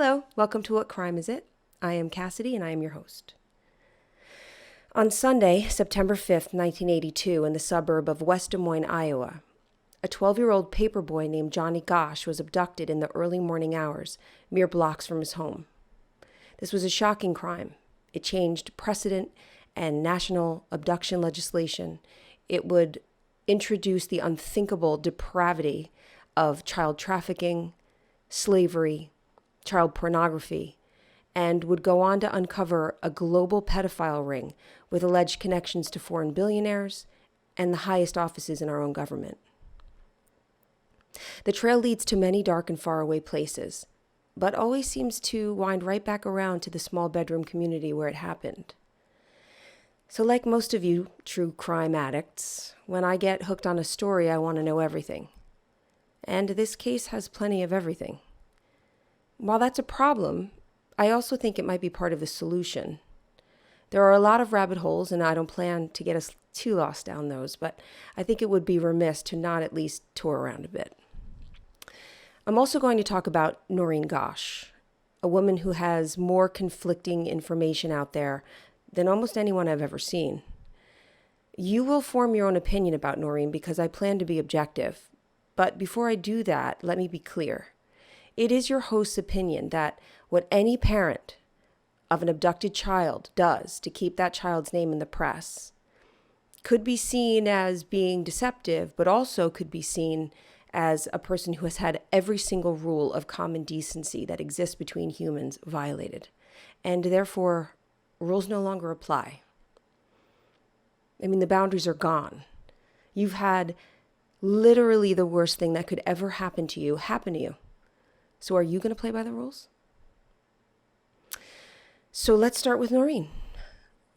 Hello, welcome to What Crime Is It? I am Cassidy and I am your host. On Sunday, September 5th, 1982, in the suburb of West Des Moines, Iowa, a 12-year-old paperboy named Johnny Gosch was abducted in the early morning hours, mere blocks from his home. This was a shocking crime. It changed precedent and national abduction legislation. It would introduce the unthinkable depravity of child trafficking, slavery, child pornography, and would go on to uncover a global pedophile ring with alleged connections to foreign billionaires and the highest offices in our own government. The trail leads to many dark and faraway places, but always seems to wind right back around to the small bedroom community where it happened. So like most of you true crime addicts, when I get hooked on a story, I want to know everything. And this case has plenty of everything. While that's a problem, I also think it might be part of the solution. There are a lot of rabbit holes, and I don't plan to get us too lost down those, but I think it would be remiss to not at least tour around a bit. I'm also going to talk about Noreen Gosch, a woman who has more conflicting information out there than almost anyone I've ever seen. You will form your own opinion about Noreen because I plan to be objective. But before I do that, let me be clear. It is your host's opinion that what any parent of an abducted child does to keep that child's name in the press could be seen as being deceptive, but also could be seen as a person who has had every single rule of common decency that exists between humans violated. And therefore, rules no longer apply. I mean, the boundaries are gone. You've had literally the worst thing that could ever happen to you. So are you going to play by the rules? So let's start with Noreen.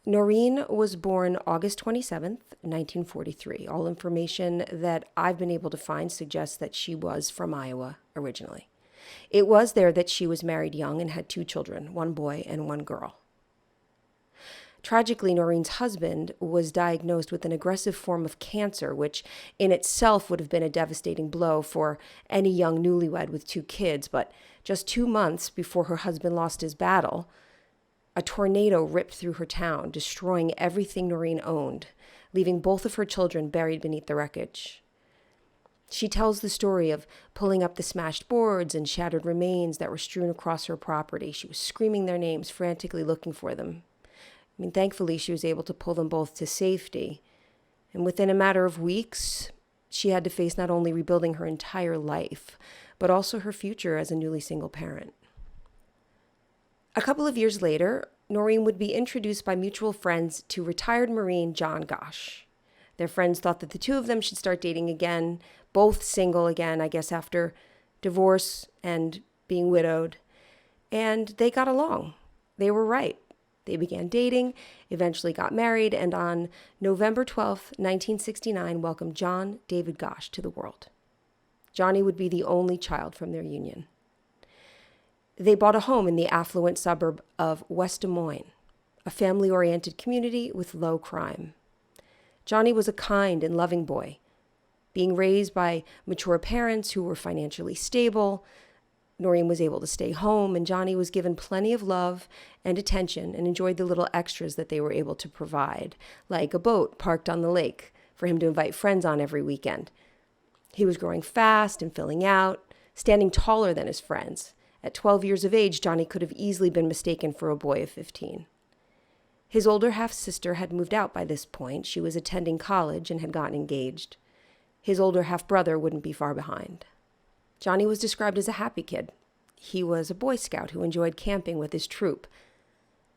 Noreen was born August 27th, 1943. All information that I've been able to find suggests that she was from Iowa originally. It was there that she was married young and had 2 children, 1 boy and 1 girl. Tragically, Noreen's husband was diagnosed with an aggressive form of cancer, which in itself would have been a devastating blow for any young newlywed with 2 kids. But just 2 months before her husband lost his battle, a tornado ripped through her town, destroying everything Noreen owned, leaving both of her children buried beneath the wreckage. She tells the story of pulling up the smashed boards and shattered remains that were strewn across her property. She was screaming their names, frantically looking for them. Thankfully, she was able to pull them both to safety. And within a matter of weeks, she had to face not only rebuilding her entire life, but also her future as a newly single parent. A couple of years later, Noreen would be introduced by mutual friends to retired Marine John Gosch. Their friends thought that the 2 of them should start dating again, both single again, I guess, after divorce and being widowed. And they got along. They were right. They began dating, eventually got married, and on November 12th, 1969, welcomed John David Gosch to the world. Johnny would be the only child from their union. They bought a home in the affluent suburb of West Des Moines, a family-oriented community with low crime. Johnny was a kind and loving boy, being raised by mature parents who were financially stable. Noreen was able to stay home, and Johnny was given plenty of love and attention and enjoyed the little extras that they were able to provide, like a boat parked on the lake for him to invite friends on every weekend. He was growing fast and filling out, standing taller than his friends. At 12 years of age, Johnny could have easily been mistaken for a boy of 15. His older half-sister had moved out by this point. She was attending college and had gotten engaged. His older half-brother wouldn't be far behind. Johnny was described as a happy kid. He was a Boy Scout who enjoyed camping with his troop.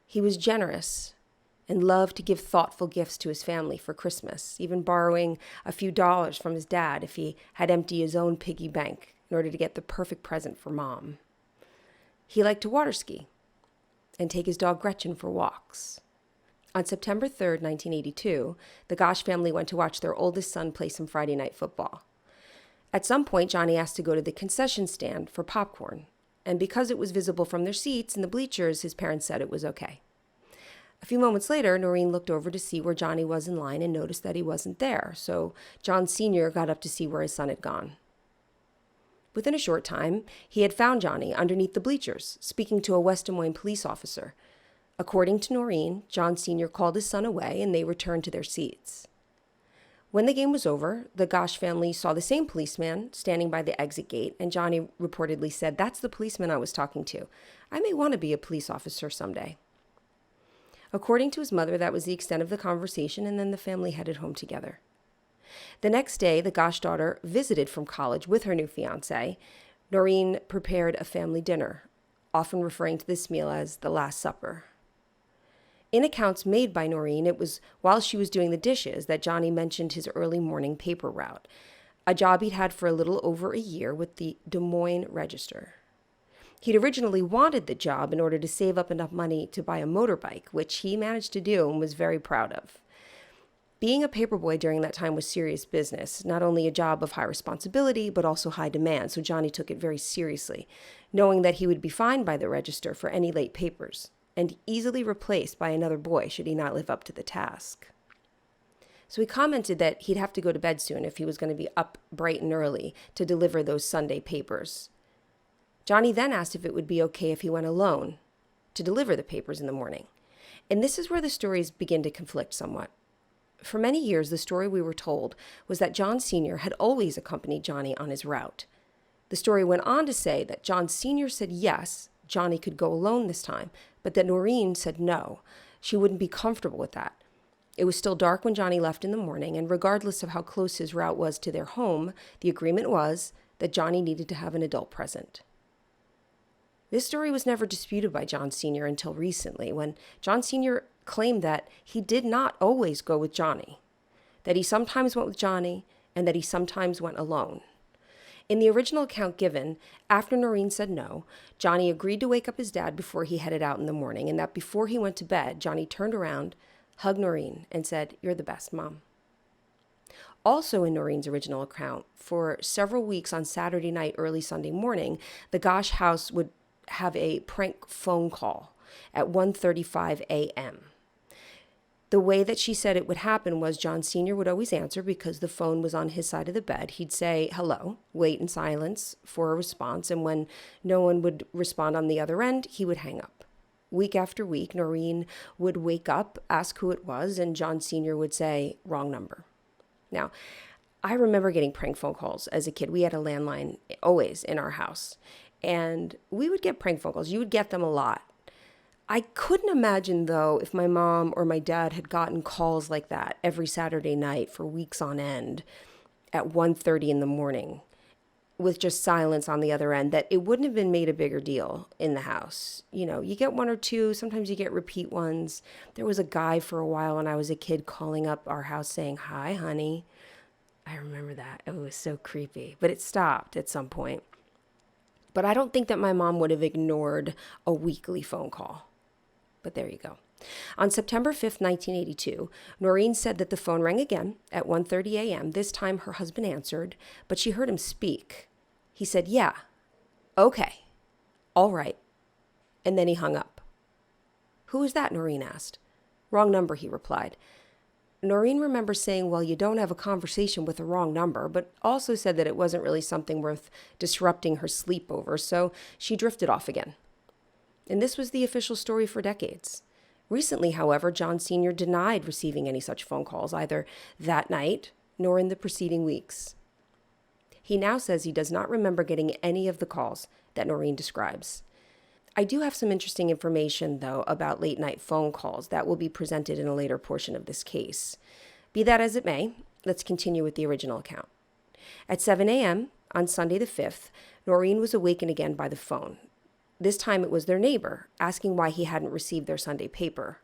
He was generous and loved to give thoughtful gifts to his family for Christmas, even borrowing a few dollars from his dad if he had to empty his own piggy bank in order to get the perfect present for Mom. He liked to water ski and take his dog Gretchen for walks. On September 3rd, 1982, the Gosch family went to watch their oldest son play some Friday night football. At some point, Johnny asked to go to the concession stand for popcorn, and because it was visible from their seats in the bleachers, his parents said it was okay. A few moments later, Noreen looked over to see where Johnny was in line and noticed that he wasn't there, so John Sr. got up to see where his son had gone. Within a short time, he had found Johnny underneath the bleachers, speaking to a West Des Moines police officer. According to Noreen, John Sr. called his son away and they returned to their seats. When the game was over, the Gosch family saw the same policeman standing by the exit gate, and Johnny reportedly said, "That's the policeman I was talking to. I may want to be a police officer someday." According to his mother, that was the extent of the conversation, and then the family headed home together. The next day, the Gosch daughter visited from college with her new fiancé. Noreen prepared a family dinner, often referring to this meal as the Last Supper. In accounts made by Noreen, it was while she was doing the dishes that Johnny mentioned his early morning paper route, a job he'd had for a little over a year with the Des Moines Register. He'd originally wanted the job in order to save up enough money to buy a motorbike, which he managed to do and was very proud of. Being a paperboy during that time was serious business, not only a job of high responsibility, but also high demand, so Johnny took it very seriously, knowing that he would be fined by the Register for any late papers, and easily replaced by another boy should he not live up to the task. So he commented that he'd have to go to bed soon if he was going to be up bright and early to deliver those Sunday papers. Johnny then asked if it would be okay if he went alone to deliver the papers in the morning. And this is where the stories begin to conflict somewhat. For many years, the story we were told was that John Sr. had always accompanied Johnny on his route. The story went on to say that John Sr. said yes, Johnny could go alone this time, but that Noreen said no. She wouldn't be comfortable with that. It was still dark when Johnny left in the morning, and regardless of how close his route was to their home, the agreement was that Johnny needed to have an adult present. This story was never disputed by John Sr. until recently, when John Sr. claimed that he did not always go with Johnny, that he sometimes went with Johnny, and that he sometimes went alone. In the original account given, after Noreen said no, Johnny agreed to wake up his dad before he headed out in the morning, and that before he went to bed, Johnny turned around, hugged Noreen, and said, "You're the best, Mom." Also in Noreen's original account, for several weeks on Saturday night, early Sunday morning, the Gosch house would have a prank phone call at 1:35 a.m. The way that she said it would happen was John Sr. would always answer because the phone was on his side of the bed. He'd say, "Hello," wait in silence for a response, and when no one would respond on the other end, he would hang up. Week after week, Noreen would wake up, ask who it was, and John Sr. would say, "Wrong number." Now, I remember getting prank phone calls as a kid. We had a landline always in our house, and we would get prank phone calls. You would get them a lot. I couldn't imagine, though, if my mom or my dad had gotten calls like that every Saturday night for weeks on end at 1:30 in the morning with just silence on the other end, that it wouldn't have been made a bigger deal in the house. You know, you get one or two, sometimes you get repeat ones. There was a guy for a while when I was a kid calling up our house saying, "Hi, honey." I remember that. It was so creepy, but it stopped at some point. But I don't think that my mom would have ignored a weekly phone call. But there you go. On September 5th, 1982, Noreen said that the phone rang again at 1:30 a.m. This time her husband answered, but she heard him speak. He said, "Yeah, okay, all right," and then he hung up. "Who is that?" Noreen asked. "Wrong number," he replied. Noreen remembers saying, "Well, you don't have a conversation with the wrong number," but also said that it wasn't really something worth disrupting her sleep over, so she drifted off again. And this was the official story for decades. Recently, however, John Sr. denied receiving any such phone calls, either that night nor in the preceding weeks. He now says he does not remember getting any of the calls that Noreen describes. I do have some interesting information, though, about late-night phone calls that will be presented in a later portion of this case. Be that as it may, let's continue with the original account. At 7 a.m. on Sunday the 5th, Noreen was awakened again by the phone. This time it was their neighbor, asking why he hadn't received their Sunday paper.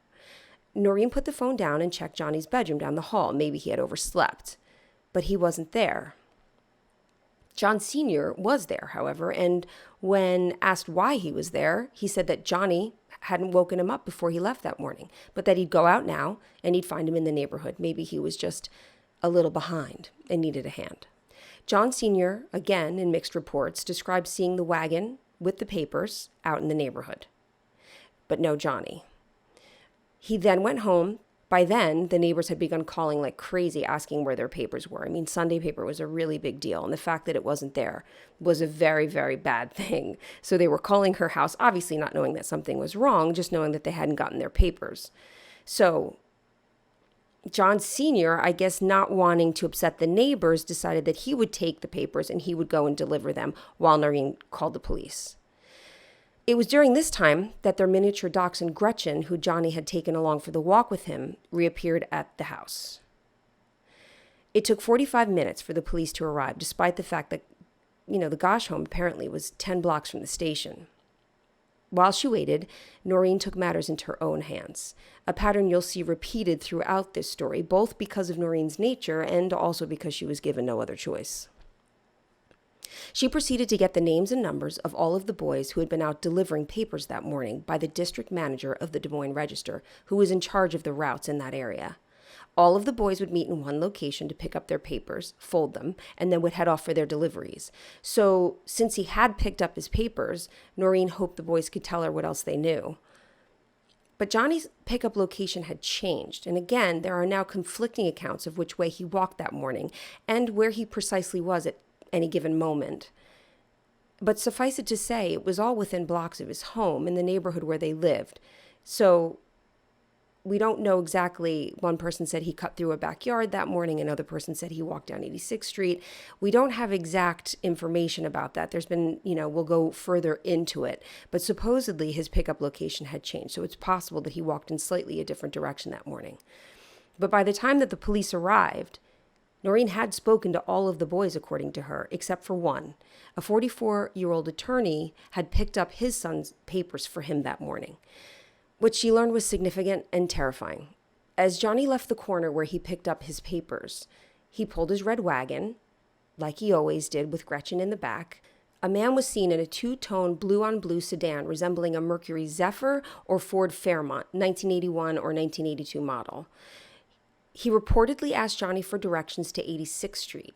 Noreen put the phone down and checked Johnny's bedroom down the hall. Maybe he had overslept, but he wasn't there. John Sr. was there, however, and when asked why he was there, he said that Johnny hadn't woken him up before he left that morning, but that he'd go out now and he'd find him in the neighborhood. Maybe he was just a little behind and needed a hand. John Sr., again in mixed reports, described seeing the wagon with the papers out in the neighborhood, but no Johnny. He then went home By then, the neighbors had begun calling like crazy, asking where their papers were. I mean, Sunday paper was a really big deal, and the fact that it wasn't there was a very, very bad thing. So they were calling her house, obviously not knowing that something was wrong, just knowing that they hadn't gotten their papers. So John Sr., I guess not wanting to upset the neighbors, decided that he would take the papers and he would go and deliver them while Noreen called the police. It was during this time that their miniature dachshund Gretchen, who Johnny had taken along for the walk with him, reappeared at the house. It took 45 minutes for the police to arrive, despite the fact that, the Gosch home apparently was 10 blocks from the station. While she waited, Noreen took matters into her own hands, a pattern you'll see repeated throughout this story, both because of Noreen's nature and also because she was given no other choice. She proceeded to get the names and numbers of all of the boys who had been out delivering papers that morning by the district manager of the Des Moines Register, who was in charge of the routes in that area. All of the boys would meet in one location to pick up their papers, fold them, and then would head off for their deliveries. So, since he had picked up his papers, Noreen hoped the boys could tell her what else they knew. But Johnny's pickup location had changed, and again, there are now conflicting accounts of which way he walked that morning and where he precisely was at any given moment. But suffice it to say, it was all within blocks of his home in the neighborhood where they lived. So we don't know exactly. One person said he cut through a backyard that morning. Another person said he walked down 86th Street. We don't have exact information about that. There's been, we'll go further into it. But supposedly his pickup location had changed. So it's possible that he walked in slightly a different direction that morning. But by the time that the police arrived, Noreen had spoken to all of the boys, according to her, except for one. A 44-year-old attorney had picked up his son's papers for him that morning. What she learned was significant and terrifying. As Johnny left the corner where he picked up his papers, he pulled his red wagon, like he always did, with Gretchen in the back. A man was seen in a two-tone blue-on-blue sedan resembling a Mercury Zephyr or Ford Fairmont, 1981 or 1982 model. He reportedly asked Johnny for directions to 86th Street.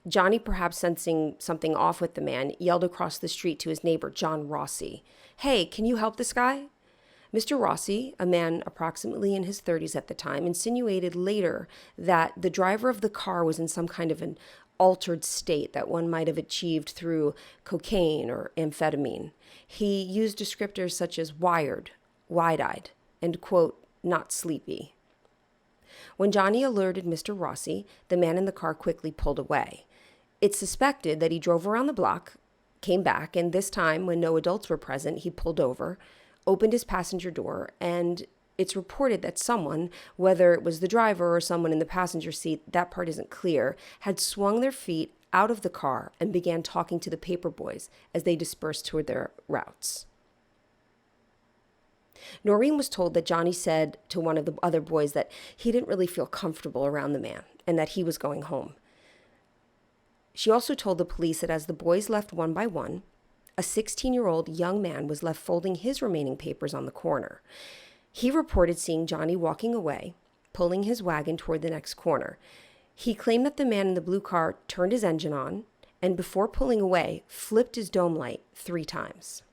Johnny, perhaps sensing something off with the man, yelled across the street to his neighbor, John Rossi, "Hey, can you help this guy?" Mr. Rossi, a man approximately in his 30s at the time, insinuated later that the driver of the car was in some kind of an altered state that one might have achieved through cocaine or amphetamine. He used descriptors such as wired, wide-eyed, and, quote, not sleepy. When Johnny alerted Mr. Rossi, the man in the car quickly pulled away. It's suspected that he drove around the block, came back, and this time, when no adults were present, he pulled over, opened his passenger door, and it's reported that someone, whether it was the driver or someone in the passenger seat, that part isn't clear, had swung their feet out of the car and began talking to the paper boys as they dispersed toward their routes. Noreen was told that Johnny said to one of the other boys that he didn't really feel comfortable around the man and that he was going home. She also told the police that as the boys left one by one, a 16-year-old young man was left folding his remaining papers on the corner. He reported seeing Johnny walking away, pulling his wagon toward the next corner. He claimed that the man in the blue car turned his engine on and before pulling away, flipped his dome light 3 times.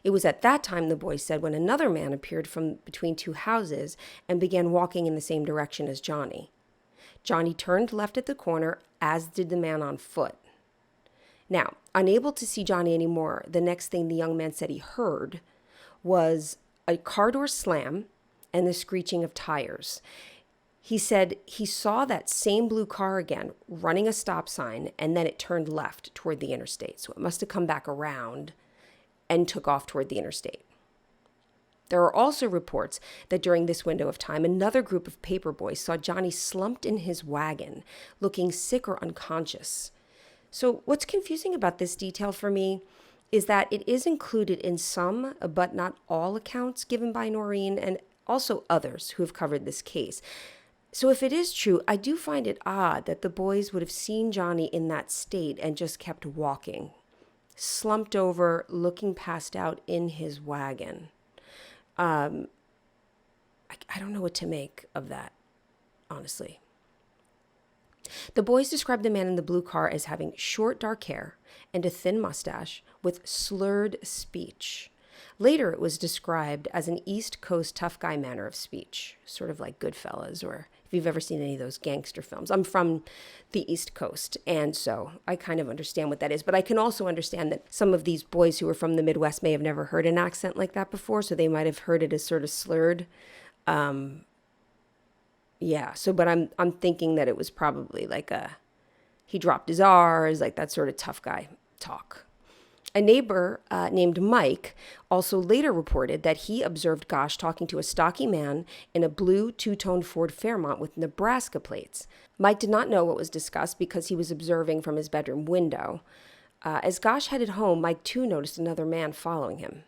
It was at that time, the boys said, when another man appeared from between 2 houses and began walking in the same direction as Johnny. Johnny turned left at the corner, as did the man on foot. Now, unable to see Johnny anymore, the next thing the young man said he heard was a car door slam and the screeching of tires. He said he saw that same blue car again running a stop sign, and then it turned left toward the interstate. So it must have come back around and took off toward the interstate. There are also reports that during this window of time, another group of paper boys saw Johnny slumped in his wagon, looking sick or unconscious. So what's confusing about this detail for me is that it is included in some, but not all, accounts given by Noreen and also others who have covered this case. So if it is true, I do find it odd that the boys would have seen Johnny in that state and just kept walking, slumped over, looking passed out in his wagon. I don't know what to make of that, honestly. The boys described the man in the blue car as having short, dark hair and a thin mustache with slurred speech. Later, it was described as an East Coast tough guy manner of speech, sort of like Goodfellas, or if you've ever seen any of those gangster films. I'm from the East Coast, and so I kind of understand what that is. But I can also understand that some of these boys who are from the Midwest may have never heard an accent like that before, so they might have heard it as sort of slurred. But I'm thinking that it was probably like he dropped his R's, like that sort of tough guy talk. A neighbor named Mike also later reported that he observed Gosch talking to a stocky man in a blue two-toned Ford Fairmont with Nebraska plates. Mike did not know what was discussed because he was observing from his bedroom window. As Gosch headed home, Mike too noticed another man following him.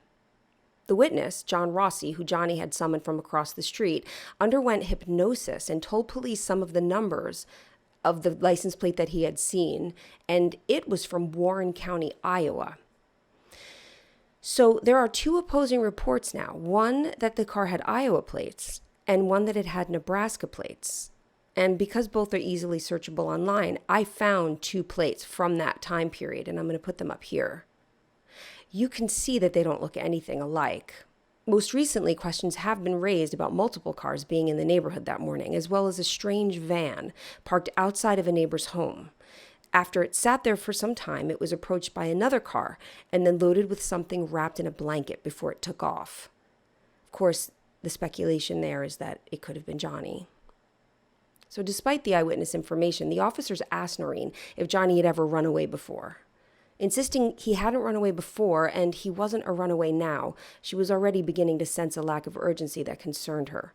The witness, John Rossi, who Johnny had summoned from across the street, underwent hypnosis and told police some of the numbers of the license plate that he had seen, and it was from Warren County, Iowa. So there are two opposing reports now, one that the car had Iowa plates and one that it had Nebraska plates. And because both are easily searchable online, I found two plates from that time period, and I'm going to put them up here. You can see that they don't look anything alike. Most recently, questions have been raised about multiple cars being in the neighborhood that morning, as well as a strange van parked outside of a neighbor's home. After it sat there for some time, it was approached by another car and then loaded with something wrapped in a blanket before it took off. Of course, the speculation there is that it could have been Johnny. So despite the eyewitness information, the officers asked Noreen if Johnny had ever run away before. Insisting he hadn't run away before and he wasn't a runaway now, she was already beginning to sense a lack of urgency that concerned her.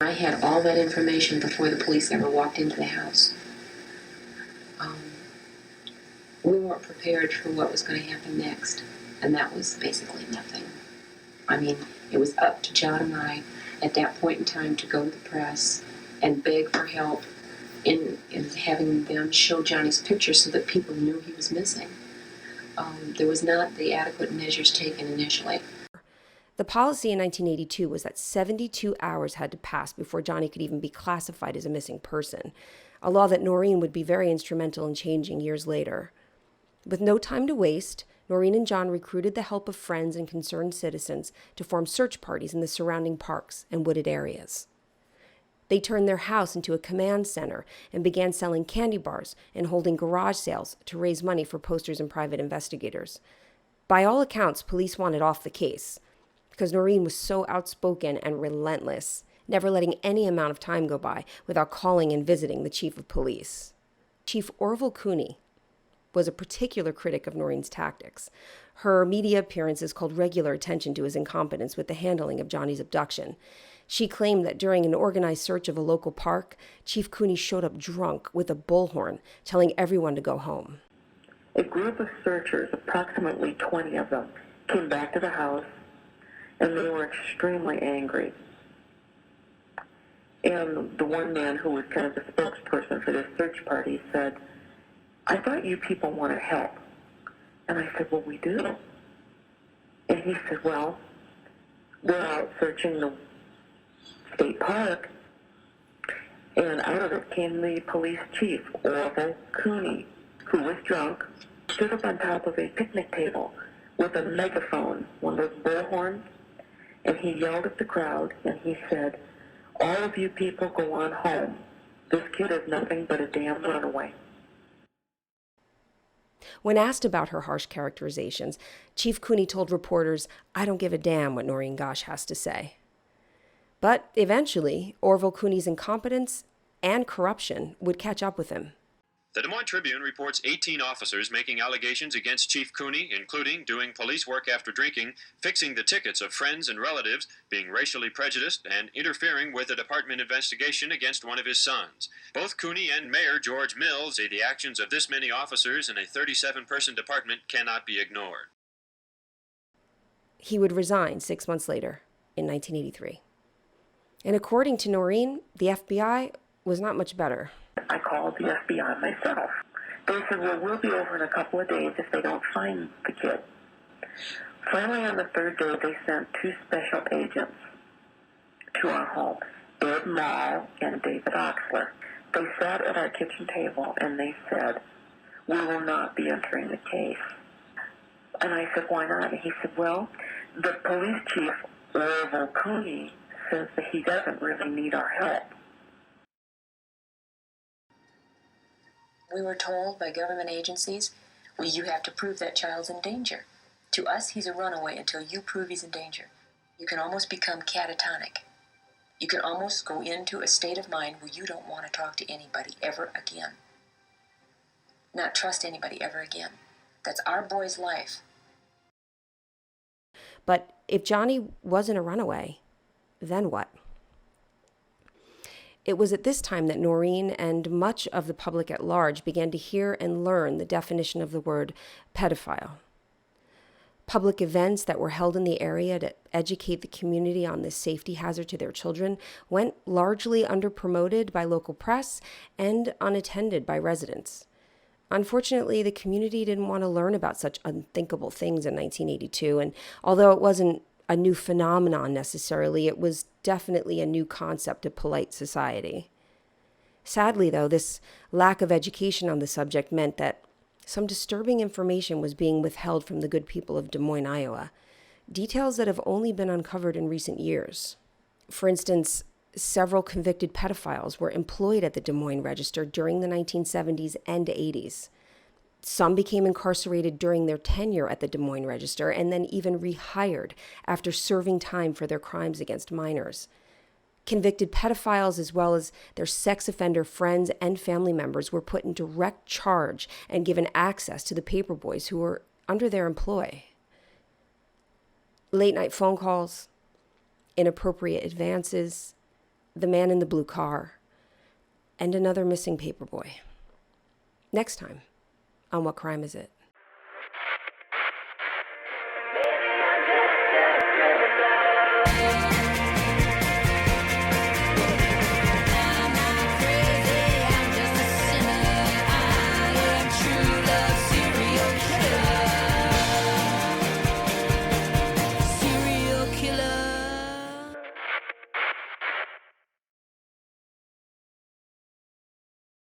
I had all that information before the police ever walked into the house. We weren't prepared for what was going to happen next, and that was basically nothing. I mean, it was up to John and I at that point in time to go to the press and beg for help in having them show Johnny's picture so that people knew he was missing. There was not the adequate measures taken initially. The policy in 1982 was that 72 hours had to pass before Johnny could even be classified as a missing person, a law that Noreen would be very instrumental in changing years later. With no time to waste, Noreen and John recruited the help of friends and concerned citizens to form search parties in the surrounding parks and wooded areas. They turned their house into a command center and began selling candy bars and holding garage sales to raise money for posters and private investigators. By all accounts, police wanted off the case because Noreen was so outspoken and relentless, never letting any amount of time go by without calling and visiting the chief of police. Chief Orville Cooney was a particular critic of Noreen's tactics. Her media appearances called regular attention to his incompetence with the handling of Johnny's abduction. She claimed that during an organized search of a local park, Chief Cooney showed up drunk with a bullhorn, telling everyone to go home. A group of searchers, approximately 20 of them, came back to the house, and they were extremely angry. And the one man who was kind of the spokesperson for this search party said, "I thought you people wanted help." And I said, "Well, we do." And he said, "Well, we're out searching the state park." And out of it came the police chief, Orville Cooney, who was drunk, stood up on top of a picnic table with a megaphone, one of those bullhorns, and he yelled at the crowd, and he said, "All of you people go on home. This kid is nothing but a damn runaway." When asked about her harsh characterizations, Chief Cooney told reporters, "I don't give a damn what Noreen Gosch has to say." But eventually, Orville Cooney's incompetence and corruption would catch up with him. The Des Moines Tribune reports 18 officers making allegations against Chief Cooney, including doing police work after drinking, fixing the tickets of friends and relatives, being racially prejudiced, and interfering with a department investigation against one of his sons. Both Cooney and Mayor George Mills say the actions of this many officers in a 37-person department cannot be ignored. He would resign 6 months later, in 1983. And according to Noreen, the FBI was not much better. I called the FBI myself. They said, "Well, we'll be over in a couple of days if they don't find the kid." Finally, on the third day, they sent 2 special agents to our home, Ed Mall and David Oxler. They sat at our kitchen table and they said, "We will not be entering the case." And I said, why not? And he said, well, the police chief, Orville Cooney, says that he doesn't really need our help. We were told by government agencies, well, you have to prove that child's in danger. To us, he's a runaway until you prove he's in danger. You can almost become catatonic. You can almost go into a state of mind where you don't want to talk to anybody ever again. Not trust anybody ever again. That's our boy's life. But if Johnny wasn't a runaway, then what? It was at this time that Noreen and much of the public at large began to hear and learn the definition of the word pedophile. Public events that were held in the area to educate the community on this safety hazard to their children went largely underpromoted by local press and unattended by residents. Unfortunately, the community didn't want to learn about such unthinkable things in 1982, and although it wasn't a new phenomenon necessarily, it was definitely a new concept of polite society. Sadly, though, this lack of education on the subject meant that some disturbing information was being withheld from the good people of Des Moines, Iowa, details that have only been uncovered in recent years. For instance, several convicted pedophiles were employed at the Des Moines Register during the 1970s and 80s. Some became incarcerated during their tenure at the Des Moines Register and then even rehired after serving time for their crimes against minors. Convicted pedophiles, as well as their sex offender friends and family members, were put in direct charge and given access to the paper boys who were under their employ. Late night phone calls, inappropriate advances, the man in the blue car, and another missing paper boy. Next time on What Crime Is It?